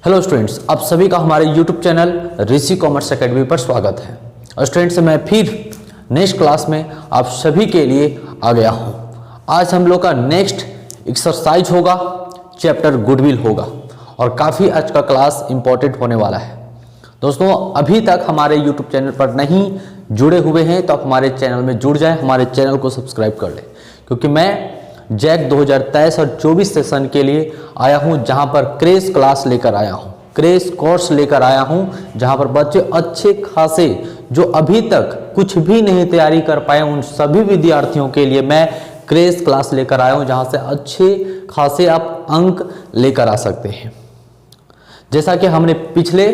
Hello students, आप सभी का हमारे यूट्यूब चैनल ऋषि कॉमर्स एकेडमी पर स्वागत है। और स्टूडेंट्स, मैं फिर नेक्स्ट क्लास में आप सभी के लिए आ गया हूं। आज हम लोग का नेक्स्ट एक्सरसाइज होगा, चैप्टर गुडविल होगा और काफ़ी आज का क्लास इंपॉर्टेंट होने वाला है। दोस्तों, अभी तक हमारे यूट्यूब चैनल पर नहीं जुड़े हुए हैं तो आप हमारे चैनल में जुड़ जाएं, हमारे चैनल को सब्सक्राइब कर लें, क्योंकि मैं जैक 2023 और 24 सेशन के लिए आया हूं, जहां पर क्रेश क्लास लेकर आया हूं, क्रेश कोर्स लेकर आया हूं, जहां पर बच्चे अच्छे खासे जो अभी तक कुछ भी नहीं तैयारी कर पाए उन सभी विद्यार्थियों के लिए मैं क्रेश क्लास लेकर आया हूं, जहां से अच्छे खासे आप अंक लेकर आ सकते हैं। जैसा कि हमने पिछले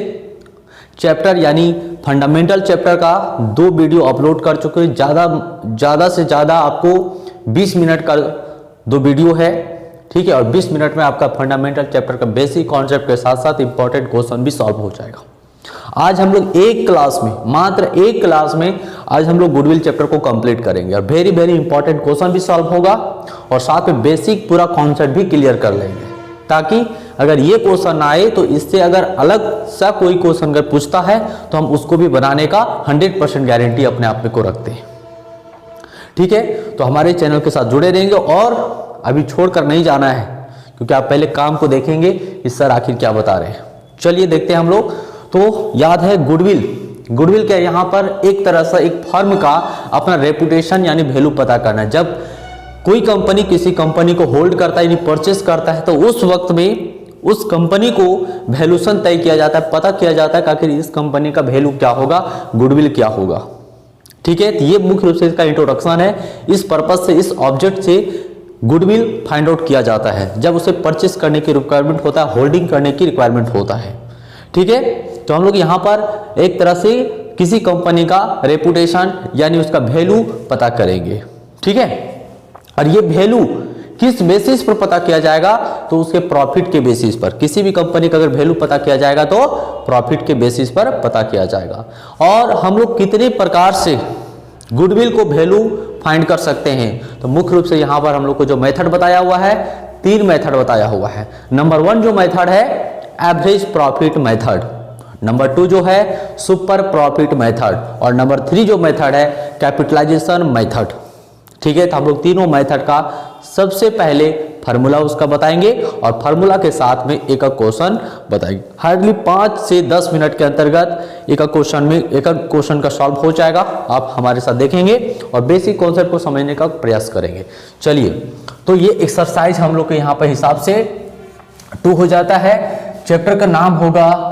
चैप्टर यानी फंडामेंटल चैप्टर का 2 वीडियो अपलोड कर चुके हैं। ज़्यादा से ज़्यादा आपको 20 मिनट का 2 वीडियो है, ठीक है, और 20 मिनट में आपका फंडामेंटल चैप्टर का बेसिक कॉन्सेप्ट के साथ साथ इंपॉर्टेंट क्वेश्चन भी सॉल्व हो जाएगा। आज हम लोग एक क्लास में, मात्र एक क्लास में आज हम लोग गुडविल चैप्टर को कंप्लीट करेंगे और वेरी वेरी इंपॉर्टेंट क्वेश्चन भी सॉल्व होगा और साथ में बेसिक पूरा कॉन्सेप्ट भी क्लियर कर लेंगे, ताकि अगर ये क्वेश्चन आए तो इससे अगर अलग सा कोई क्वेश्चन अगर पूछता है तो हम उसको भी बनाने का 100% गारंटी अपने आप में को रखते हैं। ठीक है, तो हमारे चैनल के साथ जुड़े रहेंगे और अभी छोड़कर नहीं जाना है, क्योंकि आप पहले काम को देखेंगे कि सर आखिर क्या बता रहे हैं। चलिए देखते हैं हम लोग। तो याद है गुडविल क्या, यहाँ पर एक तरह से एक फर्म का अपना रेपुटेशन यानी वैल्यू पता करना है। जब कोई कंपनी किसी कंपनी को होल्ड करता है यानी परचेस करता है तो उस वक्त में उस कंपनी को वैल्यूएशन तय किया जाता है, पता किया जाता है कि आखिर इस कंपनी का वैल्यू क्या होगा, गुडविल क्या होगा। ठीक है, तो ये मुख्य रूप से इसका इंट्रोडक्शन है। इस पर्पज से, इस ऑब्जेक्ट से गुडविल फाइंड आउट किया जाता है जब उसे परचेस करने की रिक्वायरमेंट होता है, होल्डिंग करने की रिक्वायरमेंट होता है। ठीक है, तो हम लोग यहाँ पर एक तरह से किसी कंपनी का रेपुटेशन यानी उसका वैल्यू पता करेंगे। ठीक है, और ये वैल्यू किस बेसिस पर पता किया जाएगा, तो उसके प्रॉफिट के बेसिस पर। किसी भी कंपनी का अगर वैल्यू पता किया जाएगा तो प्रॉफिट के बेसिस पर पता किया जाएगा। और हम लोग कितने प्रकार से गुडविल को वैल्यू फाइंड कर सकते हैं, तो मुख्य रूप से यहाँ पर हम लोग को जो मेथड बताया हुआ है, 3 मेथड बताया हुआ है। नंबर 1 जो मेथड है एवरेज प्रॉफिट मेथड, नंबर 2 जो है सुपर प्रॉफिट मेथड और नंबर 3 जो मेथड है कैपिटलाइजेशन मेथड। ठीक है, तो हम लोग तीनों मेथड का सबसे पहले फार्मूला उसका बताएंगे और फार्मूला के साथ में एक क्वेश्चन बताएंगे। हार्डली 5 से 10 मिनट के अंतर्गत एक क्वेश्चन का सॉल्व हो जाएगा। आप हमारे साथ देखेंगे और बेसिक कॉन्सेप्ट को समझने का प्रयास करेंगे। चलिए, तो ये एक्सरसाइज हम लोग के यहाँ पर हिसाब से 2 हो जाता है। चैप्टर का नाम होगा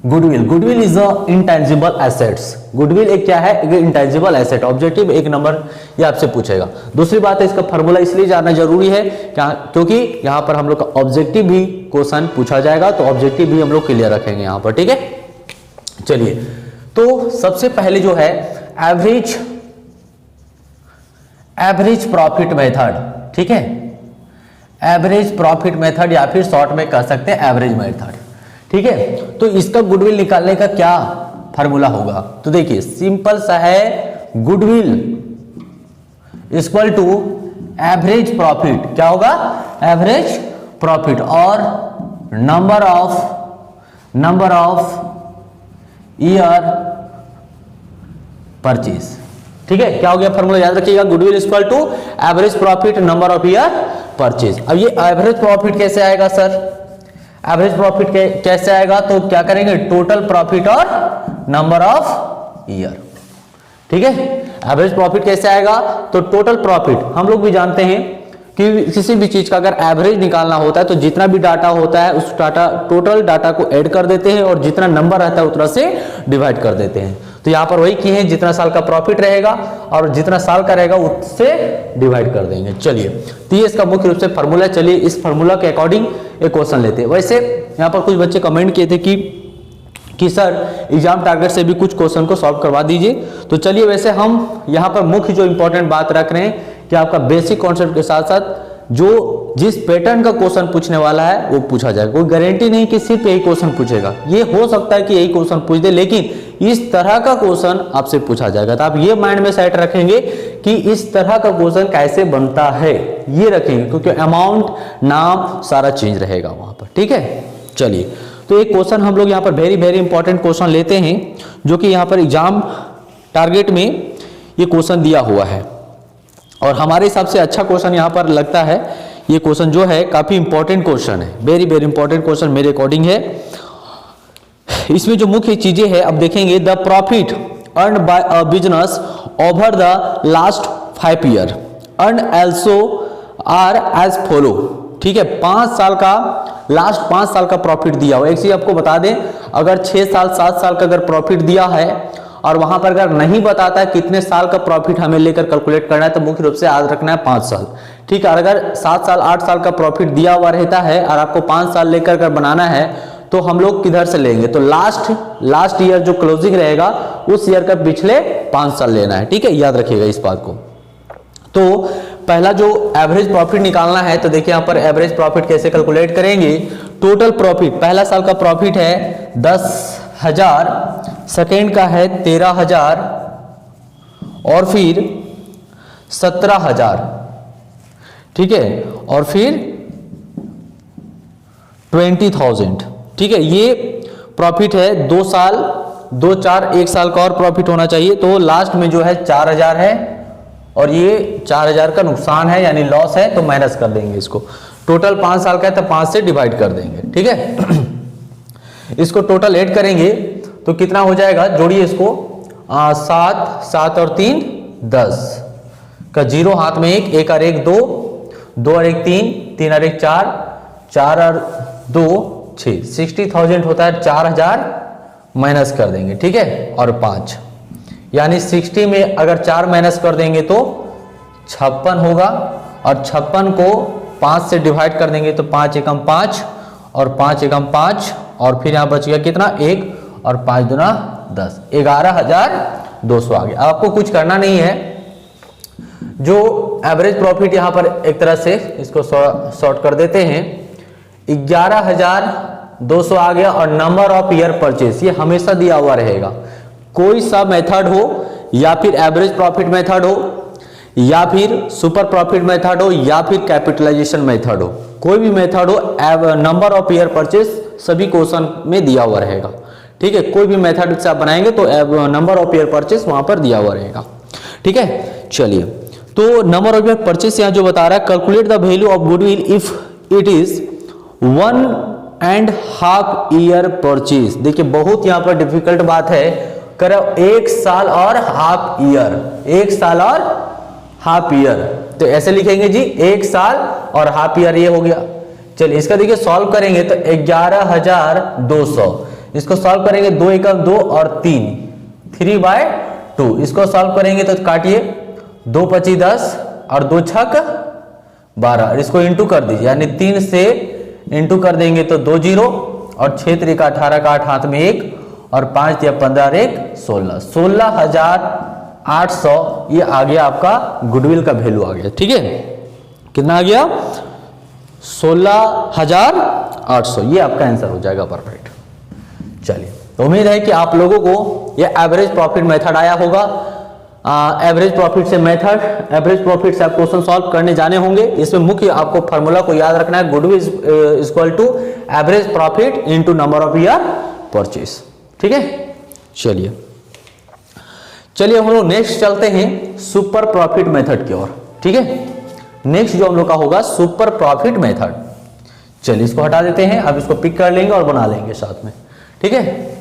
goodwill is a intangible assets. Goodwill एक क्या है, एक इंटेंजिबल एसेट। ऑब्जेक्टिव 1 नंबर ये आपसे पूछेगा। दूसरी बात है, इसका फार्मूला इसलिए जानना जरूरी है क्योंकि यहाँ पर हम लोग का ऑब्जेक्टिव भी क्वेश्चन पूछा जाएगा, तो ऑब्जेक्टिव भी हम लोग क्लियर रखेंगे यहाँ पर। ठीक है, चलिए, तो सबसे पहले जो है एवरेज प्रॉफिट मेथड। ठीक है, एवरेज प्रॉफिट मेथड या फिर शॉर्ट में कह सकते हैं एवरेज मेथड। ठीक है, तो इसका गुडविल निकालने का क्या फार्मूला होगा, तो देखिए सिंपल सा है, goodwill equal to average profit. क्या होगा, एवरेज प्रॉफिट और नंबर ऑफ ईयर परचेज। ठीक है, क्या हो गया फार्मूला, याद रखिएगा, goodwill equal to average profit number of year purchase. अब ये एवरेज प्रॉफिट कैसे आएगा सर, एवरेज प्रॉफिट कैसे आएगा, तो क्या करेंगे, टोटल प्रॉफिट और नंबर ऑफ ईयर। ठीक है, एवरेज प्रॉफिट कैसे आएगा, तो टोटल प्रॉफिट हम लोग भी जानते हैं कि किसी भी चीज का अगर एवरेज निकालना होता है तो जितना भी डाटा होता है उस टोटल डाटा को ऐड कर देते हैं और जितना नंबर रहता है उतना से डिवाइड कर देते हैं। तो यहाँ पर वही किए हैं, जितना साल का प्रॉफिट रहेगा और जितना साल का रहेगा उससे डिवाइड कर देंगे। चलिए, तो ये इसका मुख्य रूप से फार्मूला। चलिए, इस फार्मूला के अकॉर्डिंग एक क्वेश्चन लेते हैं। वैसे यहाँ पर कुछ बच्चे कमेंट किए थे कि सर एग्जाम टारगेट से भी कुछ क्वेश्चन को सॉल्व करवा दीजिए। तो चलिए, वैसे हम यहाँ पर मुख्य जो इंपॉर्टेंट बात रख रहे हैं कि आपका बेसिक कॉन्सेप्ट के साथ साथ जो जिस पैटर्न का क्वेश्चन पूछने वाला है वो पूछा जाएगा। कोई गारंटी नहीं कि सिर्फ यही क्वेश्चन पूछेगा, ये हो सकता है कि यही क्वेश्चन पूछ दे, लेकिन इस तरह का क्वेश्चन आपसे पूछा जाएगा। तो आप ये माइंड में सेट रखेंगे कि इस तरह का क्वेश्चन कैसे बनता है, ये रखेंगे, क्योंकि अमाउंट, नाम सारा चेंज रहेगा वहां पर। ठीक है, चलिए, तो एक क्वेश्चन हम लोग यहाँ पर वेरी वेरी इंपॉर्टेंट क्वेश्चन लेते हैं, जो कि यहाँ पर एग्जाम टारगेट में ये क्वेश्चन दिया हुआ है और हमारे हिसाब से अच्छा क्वेश्चन यहाँ पर लगता है। ये क्वेश्चन जो है काफी इंपॉर्टेंट क्वेश्चन है, वेरी वेरी इंपॉर्टेंट क्वेश्चन मेरे अकॉर्डिंग है। इसमें जो मुख्य चीजें हैं अब देखेंगे, the profit earn by a business over the last 5 year earn also are as follow. ठीक है, 5 साल का, लास्ट 5 साल का प्रॉफिट दिया हुआ। एक चीज आपको बता दें, अगर 6 साल 7 साल का अगर प्रॉफिट दिया है और वहां पर अगर नहीं बताता है कितने साल का प्रॉफिट हमें लेकर कैलकुलेट करना है, तो मुख्य रूप से याद रखना है 5 साल। ठीक है, और अगर 7 साल 8 साल का प्रॉफिट दिया हुआ रहता है और आपको 5 साल लेकर अगर बनाना है, तो हम लोग किधर से लेंगे, तो लास्ट ईयर जो क्लोजिंग रहेगा उस ईयर का पिछले 5 साल लेना है। ठीक है, याद रखिएगा इस बात को। तो पहला जो एवरेज प्रॉफिट निकालना है, तो देखिए यहां पर एवरेज प्रॉफिट कैसे कैलकुलेट करेंगे। टोटल प्रॉफिट, पहला साल का प्रॉफिट है 10,000, सेकेंड का है 13,000 और फिर 17,000। ठीक है, और फिर 20,000। ठीक है, ये प्रॉफिट है 2 साल, 2 4 1 साल का और प्रॉफिट होना चाहिए। तो लास्ट में जो है 4,000 है और ये 4,000 का नुकसान है यानी लॉस है, तो माइनस कर देंगे इसको। टोटल 5 साल का है तो 5 से डिवाइड कर देंगे। ठीक है, इसको टोटल ऐड करेंगे तो कितना हो जाएगा, जोड़िए इसको, 7 7 और 3 10 का 0 हाथ में 1, 1 और 1 2, 2 और 1 3, 3 और 1 4, 4 और 2 6, 60,000 होता है। 4,000 माइनस कर देंगे। ठीक है, और 5 यानी 60 में अगर 4 माइनस कर देंगे तो 56 होगा और 56 को 5 से डिवाइड कर देंगे तो 5 एकम 5 और 5 एकम 5 और फिर यहां बच गया कितना, 1 और 5 दूना 10, 11,200 आ गया। आपको कुछ करना नहीं है, जो एवरेज प्रॉफिट यहां पर एक तरह से इसको शॉर्ट कर देते हैं, 11,200 आ गया। और नंबर ऑफ ईयर परचेस ये हमेशा दिया हुआ रहेगा, कोई सा मेथड हो, या फिर एवरेज प्रॉफिट मेथड हो, या फिर सुपर प्रॉफिट मेथड हो, या फिर कैपिटलाइजेशन मेथड हो, कोई भी मेथड हो, नंबर ऑफ ईयर परचेस सभी क्वेश्चन में दिया हुआ रहेगा। ठीक है, कोई भी मेथड से आप बनाएंगे तो नंबर ऑफ ईयर परचेस वहां पर दिया हुआ रहेगा। ठीक है, चलिए, तो नंबर ऑफ ईयर परचेस यहां जो बता रहा है, calculate the value of goodwill if it is 1.5 year purchase. देखिए बहुत यहां पर डिफिकल्ट बात है, करो 1 साल और हाफ ईयर, 1 साल और हाफ ईयर, तो ऐसे लिखेंगे जी 1 साल और हाफ ईयर, ये हो गया। चलिए इसका देखिए सॉल्व करेंगे तो 11,200, इसको सॉल्व करेंगे 2 एकम 2 और 3, 3/2, इसको सॉल्व करेंगे तो काटिए 2 25 10 और 2 छक 12, इसको इंटू कर दीजिए, यानी 3 से इंटू कर देंगे तो 2 0 और 6 3 का 18 का 8 हाथ में 1 और 5 या 15 और 1 16, 16,800 ये आ गया आपका गुडविल का वैल्यू आ गया। ठीक है, कितना आ गया, 16,800, ये आपका आंसर हो जाएगा परफेक्ट। चलिए, तो उम्मीद है कि आप लोगों को ये एवरेज प्रॉफिट मेथड आया होगा। एवरेज प्रॉफिट से मेथड, एवरेज प्रॉफिट से आप क्वेश्चन सॉल्व करने जाने होंगे। इसमें मुख्य आपको फार्मूला को याद रखना है, goodwill is equal to average profit into number of year purchase. ठीक है, चलिए हम लोग नेक्स्ट चलते हैं सुपर प्रॉफिट मेथड की ओर। ठीक है, नेक्स्ट जो हम लोग का होगा सुपर प्रॉफिट मेथड। चलिए इसको हटा देते हैं, अब इसको पिक कर लेंगे और बना लेंगे साथ में। ठीक है,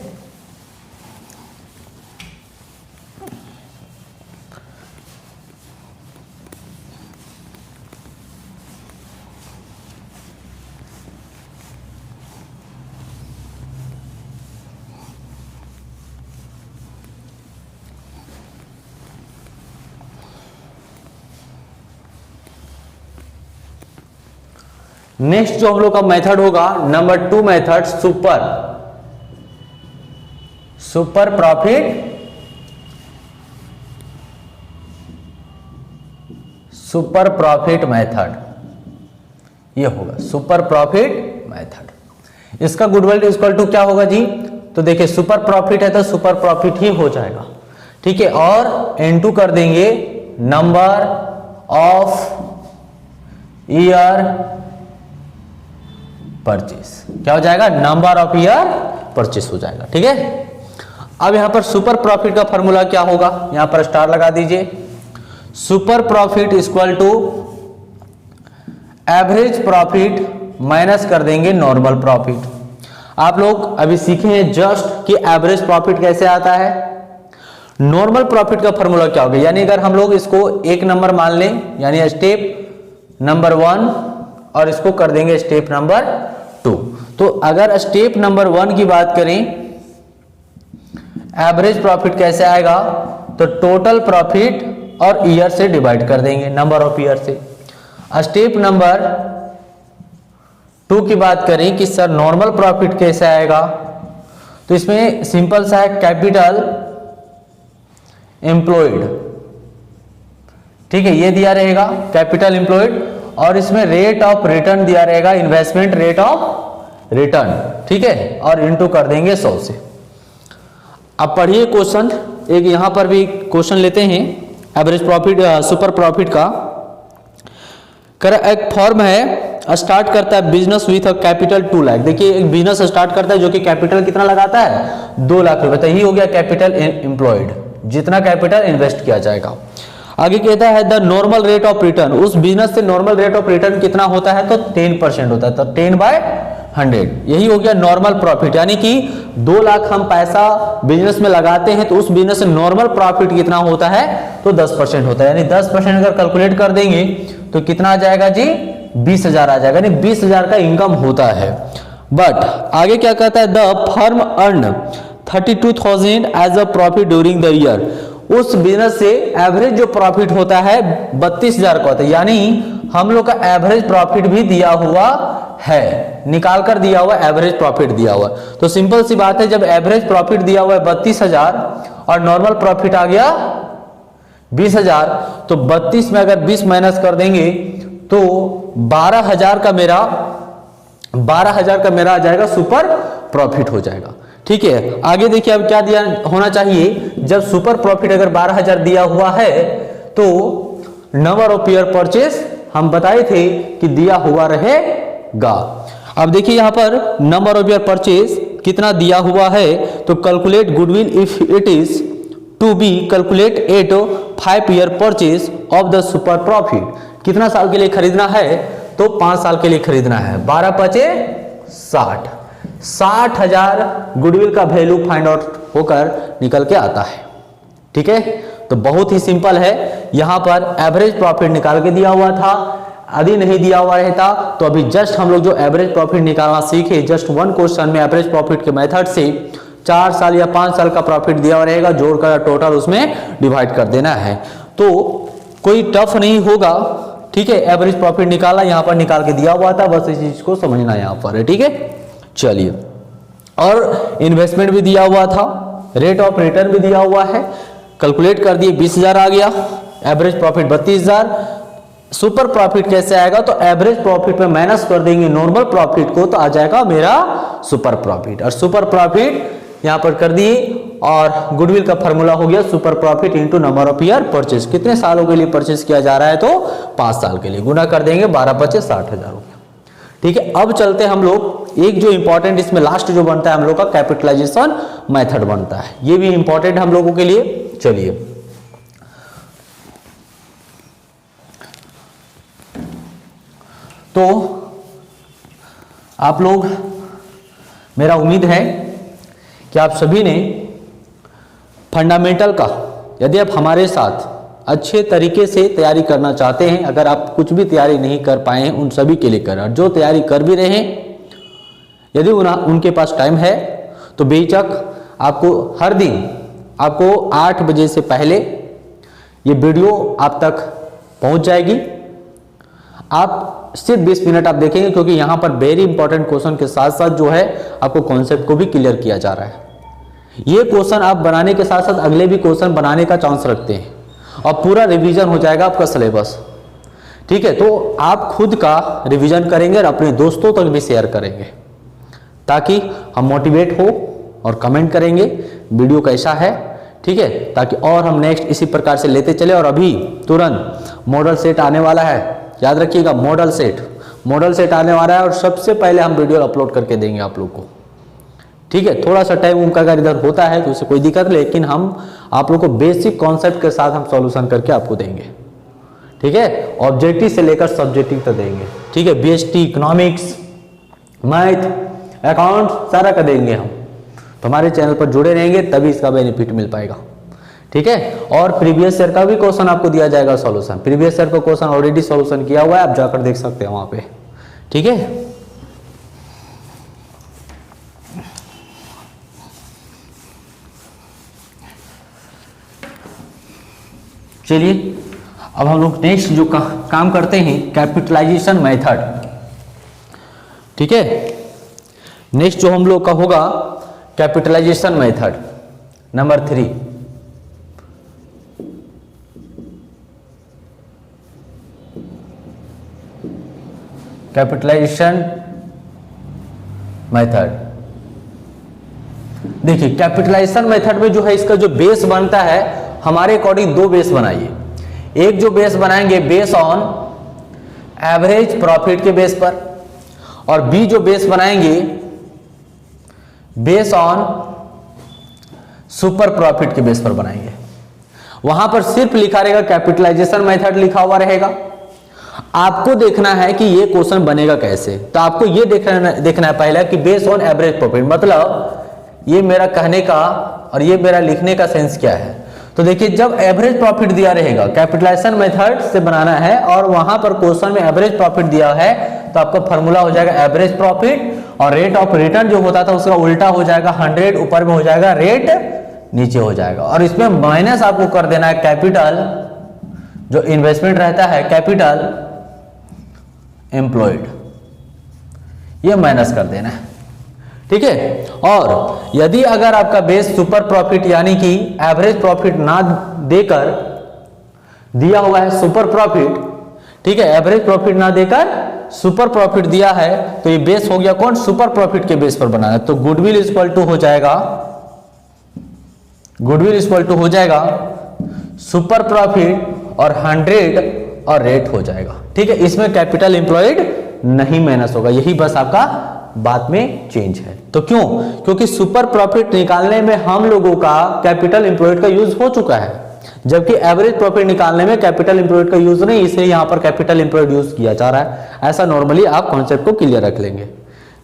नेक्स्ट जो हम लोग का मेथड होगा number 2 method, super profit method, ये होगा सुपर प्रॉफिट मेथड। इसका गुडविल इक्वल टू क्या होगा जी, तो देखिए सुपर प्रॉफिट है तो सुपर प्रॉफिट ही हो जाएगा। ठीक है, और इनटू कर देंगे नंबर ऑफ ईयर परचेस। क्या हो जाएगा? नंबर ऑफ ईयर परचेस हो जाएगा। ठीक है, अब यहां पर सुपर प्रॉफिट का फॉर्मूला क्या होगा? यहां पर स्टार लगा दीजिए। Super profit equal to average profit minus कर देंगे नॉर्मल प्रॉफिट। आप लोग अभी सीखे हैं जस्ट कि एवरेज प्रॉफिट कैसे आता है। नॉर्मल प्रॉफिट का फॉर्मूला क्या होगा? यानी अगर हम लोग इसको एक नंबर मान लें, यानी स्टेप नंबर 1 और इसको कर देंगे स्टेप नंबर 2। तो अगर स्टेप नंबर 1 की बात करें, एवरेज प्रॉफिट कैसे आएगा? तो टोटल प्रॉफिट और ईयर से डिवाइड कर देंगे, नंबर ऑफ ईयर से। स्टेप नंबर 2 की बात करें कि सर नॉर्मल प्रॉफिट कैसे आएगा, तो इसमें सिंपल सा है, कैपिटल एम्प्लॉयड। ठीक है, ये दिया रहेगा कैपिटल एम्प्लॉयड, और इसमें रेट ऑफ रिटर्न दिया रहेगा, इन्वेस्टमेंट रेट ऑफ रिटर्न। ठीक है, और इनटू कर देंगे 100 से। अब पढ़िए क्वेश्चन, एक यहां पर भी क्वेश्चन लेते हैं एवरेज प्रॉफिट सुपर प्रॉफिट का। एक फॉर्म है, स्टार्ट करता है business with a capital 2 lakh. देखिए एक बिजनेस स्टार्ट करता है जो कि कैपिटल कितना लगाता है? 2 लाख रुपए। तो यही हो गया कैपिटल एम्प्लॉयड, जितना कैपिटल इन्वेस्ट किया जाएगा। आगे कहता है the normal rate of return, उस बिजनेस से नॉर्मल रेट ऑफ रिटर्न कितना होता है? तो 10% होता है, तो 10/100। यही हो गया नॉर्मल प्रॉफिट, यानी कि 2 लाख हम पैसा बिजनेस में लगाते हैं तो उस बिजनेस से नॉर्मल प्रॉफिट कितना होता है? तो 10% होता है। यानी 10% अगर कैलकुलेट कर देंगे तो कितना आ जाएगा जी? 20,000 आ जाएगा। यानी 20,000 का इनकम होता है। बट आगे क्या कहता है? The firm earn 32,000 as a profit during the year. उस बिजनेस से एवरेज जो प्रॉफिट होता है 32,000 का होता है। यानी हम लोग का एवरेज प्रॉफिट भी दिया हुआ है, निकाल कर दिया हुआ एवरेज प्रॉफिट दिया हुआ। तो सिंपल सी बात है, जब एवरेज प्रॉफिट दिया हुआ है 32,000 और नॉर्मल प्रॉफिट आ गया 20,000, तो 32 में अगर 20 माइनस कर देंगे तो 12,000 का मेरा आ जाएगा, सुपर प्रॉफिट हो जाएगा। ठीक है, आगे देखिए अब क्या दिया होना चाहिए? जब सुपर प्रॉफिट अगर 12,000 दिया हुआ है तो नंबर ऑफ ईयर परचेस हम बताए थे कि दिया हुआ रहेगा। अब देखिए यहां पर नंबर ऑफ ईयर परचेस कितना दिया हुआ है, तो calculate goodwill if it is to be calculate at 5 year purchase of the super profit. कितना साल के लिए खरीदना है? तो 5 साल के लिए खरीदना है। 12×5 = 60,000 गुडविल का वैल्यू फाइंड आउट होकर निकल के आता है। ठीक है, तो बहुत ही सिंपल है। यहां पर एवरेज प्रॉफिट निकाल के दिया हुआ था, यदि नहीं दिया हुआ रहता तो अभी जस्ट हम लोग जो एवरेज प्रॉफिट निकालना सीखे, जस्ट 1 क्वेश्चन में एवरेज प्रॉफिट के मेथड से 4 साल या 5 साल का प्रॉफिट दिया हुआ रहेगा, जोड़कर टोटल उसमें डिवाइड कर देना है। तो कोई टफ नहीं होगा। ठीक है, एवरेज प्रॉफिट निकाला, यहां पर निकाल के दिया हुआ था, बस इस चीज को समझना यहां पर है। ठीक है, चलिए, और इन्वेस्टमेंट भी दिया हुआ था, रेट ऑफ रिटर्न भी दिया हुआ है, कैलकुलेट कर दिए 20,000 आ गया, एवरेज प्रॉफिट 32,000। सुपर प्रॉफिट कैसे आएगा? तो एवरेज प्रॉफिट में माइनस कर देंगे नॉर्मल प्रॉफिट को, तो आ जाएगा मेरा सुपर प्रॉफिट। और सुपर प्रॉफिट यहां पर कर दिए, और गुडविल का फॉर्मूला हो गया super profit into number of year purchase. कितने सालों के लिए परचेस किया जा रहा है? तो 5 साल के लिए, गुना कर देंगे 12×5 = 60,000 हो गया। ठीक है, अब चलते हैं हम लोग, एक जो इंपॉर्टेंट इसमें लास्ट जो बनता है हम लोग का कैपिटलाइजेशन मेथड बनता है, ये भी इंपॉर्टेंट हम लोगों के लिए। चलिए, तो आप लोग, मेरा उम्मीद है कि आप सभी ने फंडामेंटल का, यदि आप हमारे साथ अच्छे तरीके से तैयारी करना चाहते हैं, अगर आप कुछ भी तैयारी नहीं कर पाए हैं उन सभी के लिए करें, और जो तैयारी कर भी रहे हैं यदि उनके पास टाइम है तो बेशक आपको हर दिन आपको 8 बजे से पहले ये वीडियो आप तक पहुंच जाएगी। आप सिर्फ 20 मिनट आप देखेंगे, क्योंकि यहाँ पर वेरी इंपॉर्टेंट क्वेश्चन के साथ साथ जो है आपको कॉन्सेप्ट को भी क्लियर किया जा रहा है। ये क्वेश्चन आप बनाने के साथ साथ अगले भी क्वेश्चन बनाने का चांस रखते हैं, और पूरा रिवीजन हो जाएगा आपका सिलेबस। ठीक है, तो आप खुद का रिवीजन करेंगे और अपने दोस्तों तक भी शेयर करेंगे, ताकि हम मोटिवेट हो और कमेंट करेंगे वीडियो कैसा है। ठीक है, ताकि और हम नेक्स्ट इसी प्रकार से लेते चले। और अभी तुरंत मॉडल सेट आने वाला है, याद रखिएगा, मॉडल सेट मॉडल सेट आने वाला है और सबसे पहले हम वीडियो अपलोड करके देंगे आप लोग को। ठीक है, थोड़ा सा टाइम उनका अगर इधर होता है तो उससे कोई दिक्कत, लेकिन हम आप लोग को बेसिक कॉन्सेप्ट के साथ हम सॉल्यूशन करके आपको देंगे। ठीक है, ऑब्जेक्टिव से लेकर सब्जेक्टिव तक देंगे। ठीक है, बीएसटी, इकोनॉमिक्स, मैथ, अकाउंट सारा का देंगे हम। तो हमारे चैनल पर जुड़े रहेंगे तभी इसका बेनिफिट मिल पाएगा। ठीक है, और प्रीवियस ईयर का भी क्वेश्चन आपको दिया जाएगा सॉल्यूशन। प्रीवियस ईयर का क्वेश्चन ऑलरेडी सॉल्यूशन किया हुआ है, आप जाकर देख सकते हैं वहां पे। ठीक है, चलिए अब हम लोग नेक्स्ट जो काम करते हैं कैपिटलाइजेशन मेथड। ठीक है, नेक्स्ट जो हम लोग का होगा capitalisation method number 3। Capitalisation method, देखिए कैपिटलाइजेशन मेथड में जो है इसका जो बेस बनता है, हमारे अकॉर्डिंग दो बेस बनाइए। एक जो बेस बनाएंगे बेस ऑन एवरेज प्रॉफिट के बेस पर, और बी जो बेस बनाएंगे बेस ऑन सुपर प्रॉफिट के बेस पर बनाएंगे। वहां पर सिर्फ लिखा रहेगा कैपिटलाइजेशन मेथड लिखा हुआ रहेगा। आपको देखना है कि ये क्वेश्चन बनेगा कैसे। तो आपको ये देखना है पहले कि बेस ऑन एवरेज प्रॉफिट, मतलब ये मेरा कहने का और ये मेरा लिखने का सेंस क्या है। तो देखिए, जब एवरेज प्रॉफिट दिया रहेगा, कैपिटलाइजेशन मेथड से बनाना है और वहां पर क्वेश्चन में एवरेज प्रॉफिट दिया है, तो आपका फॉर्मूला हो जाएगा एवरेज प्रॉफिट, और रेट ऑफ रिटर्न जो होता था उसका उल्टा हो जाएगा, 100 ऊपर में हो जाएगा, रेट नीचे हो जाएगा। और इसमें माइनस आपको कर देना है कैपिटल, जो इन्वेस्टमेंट रहता है कैपिटल एम्प्लॉयड, ये माइनस कर देना है। ठीक है, और यदि अगर आपका बेस सुपर प्रॉफिट यानी कि एवरेज प्रॉफिट ना देकर दिया हुआ है सुपर प्रॉफिट, ठीक है, एवरेज प्रॉफिट ना देकर सुपर प्रॉफिट दिया है, तो ये बेस हो गया कौन, सुपर प्रॉफिट के बेस पर बनाना है। तो गुडविल इक्वल टू हो जाएगा, गुडविल इक्वल टू हो जाएगा सुपर प्रॉफिट और 100 और रेट हो जाएगा। ठीक है, इसमें कैपिटल एम्प्लॉयड नहीं माइनस होगा, यही बस आपका बात में चेंज है। तो क्यों, क्योंकि सुपर प्रॉफिट निकालने में हम लोगों का कैपिटल एम्प्लॉयड का यूज हो चुका है, जबकि एवरेज प्रॉफिट निकालने में कैपिटल एम्प्लॉयड का यूज नहीं, इसलिए यहां पर कैपिटल एम्प्लॉयड यूज किया जा रहा है। ऐसा नॉर्मली आप कॉन्सेप्ट को क्लियर रख लेंगे।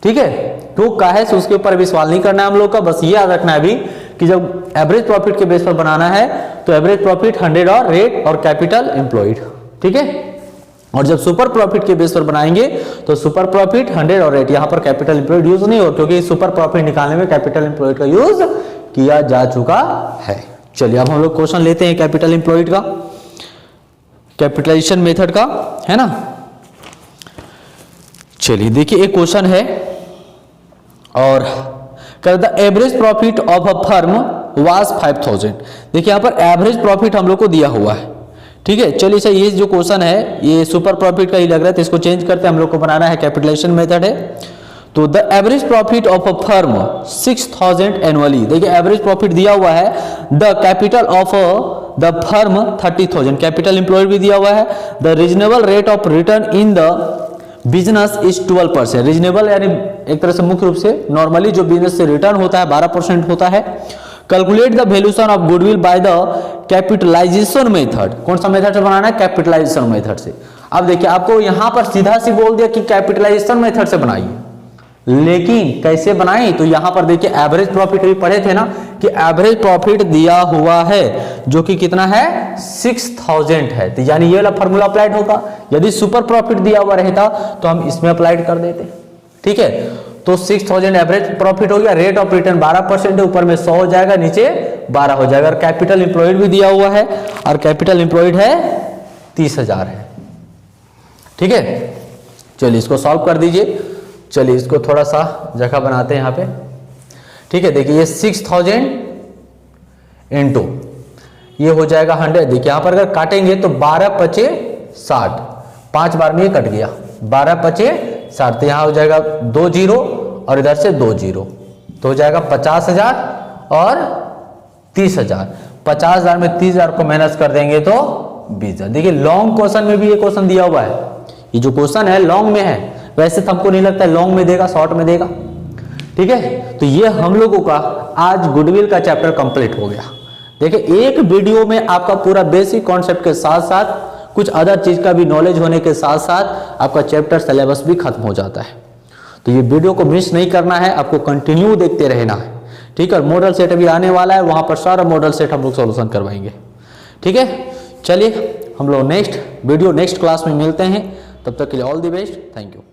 ठीक है, तो का है उसके ऊपर भी सवाल नहीं करना है हम लोग का, बस ये याद रखना है अभी कि जब एवरेज प्रॉफिट के बेस पर बनाना है तो एवरेज प्रॉफिट 100 और रेट और कैपिटल एम्प्लॉयड। ठीक है, और जब सुपर प्रॉफिट के बेस पर बनाएंगे तो सुपर प्रॉफिट 100 और रेट, यहां पर कैपिटल एम्प्लॉयड यूज नहीं हो, क्योंकि सुपर प्रॉफिट निकालने में कैपिटल एम्प्लॉयड का यूज किया जा चुका है। चलिए अब हम लोग क्वेश्चन लेते हैं कैपिटल एम्प्लॉयड का, कैपिटलाइजेशन मेथड का, है ना। चलिए देखिए एक क्वेश्चन है, और the average profit of a firm was 5000। देखिए यहां पर एवरेज प्रॉफिट हम लोग को दिया हुआ है। ठीक है, चलिए सर ये जो क्वेश्चन है ये सुपर प्रॉफिट का ही लग रहा है, तो इसको चेंज करते हैं, हम लोग को बनाना है कैपिटलाइजेशन मेथड है। तो the average profit of a firm 6000 annually. देखिए एवरेज प्रॉफिट दिया हुआ है, the capital of the firm 30,000, capital employed भी दिया हुआ है। The reasonable rate of return in the business is 12%। Reasonable यानी एक तरह से मुख्य रूप से नॉर्मली जो बिजनेस से रिटर्न होता है 12% होता है। Calculate the valuation of goodwill by the capitalisation method. कौन सा मेथड से बनाना है, कैपिटलाइजेशन मेथड से। अब देखिए आपको यहां पर सीधा सी बोल दिया कि कैपिटलाइजेशन मेथड से बनाइए, लेकिन कैसे बनाई, तो यहां पर देखिए एवरेज प्रॉफिट भी पढ़े थे ना कि एवरेज प्रॉफिट दिया हुआ है जो कि कितना है 6000 है, तो यानी ये वाला फॉर्मूला अप्लाइड होगा। यदि सुपर प्रॉफिट दिया हुआ रहता तो हम इसमें अप्लाइड कर देते। ठीक है, तो 6000 एवरेज प्रॉफिट हो गया, रेट ऑफ रिटर्न 12% है, ऊपर में 100 हो जाएगा, नीचे 12 हो जाएगा। और कैपिटल एम्प्लॉयड भी दिया हुआ है, और कैपिटल एम्प्लॉयड है 30,000 है। ठीक है, चलिए इसको सॉल्व कर दीजिए। चलिए इसको थोड़ा सा जगह बनाते हैं यहाँ पे। ठीक है, देखिए ये 6000 इंटू ये हो जाएगा 100। देखिए यहाँ पर अगर काटेंगे तो 12 पचे 60, 5 बार में ये कट गया, 12 पचे 60, तो यहाँ हो जाएगा 2 जीरो और इधर से 2 जीरो, तो हो जाएगा 50,000 और 30,000। 50,000 में 30,000 को माइनस कर देंगे तो 20,000। देखिए लॉन्ग क्वेश्चन में भी ये क्वेश्चन दिया हुआ है, ये जो क्वेश्चन है लॉन्ग में है, वैसे तो हमको नहीं लगता है लॉन्ग में देगा, शॉर्ट में देगा। ठीक है, तो ये हम लोगों का आज गुडविल का चैप्टर कंप्लीट हो गया। देखिए एक वीडियो में आपका पूरा बेसिक कॉन्सेप्ट के साथ साथ कुछ अदर चीज का भी नॉलेज होने के साथ साथ आपका चैप्टर सिलेबस भी खत्म हो जाता है। तो ये वीडियो को मिस नहीं करना है, आपको कंटिन्यू देखते रहना है। ठीक है, मॉडल सेट अभी आने वाला है, वहां पर सारा मॉडल सेट हम लोग सॉल्यूशन करवाएंगे। ठीक है, चलिए हम लोग नेक्स्ट वीडियो नेक्स्ट क्लास में मिलते हैं। तब तक के लिए all the best, thank you.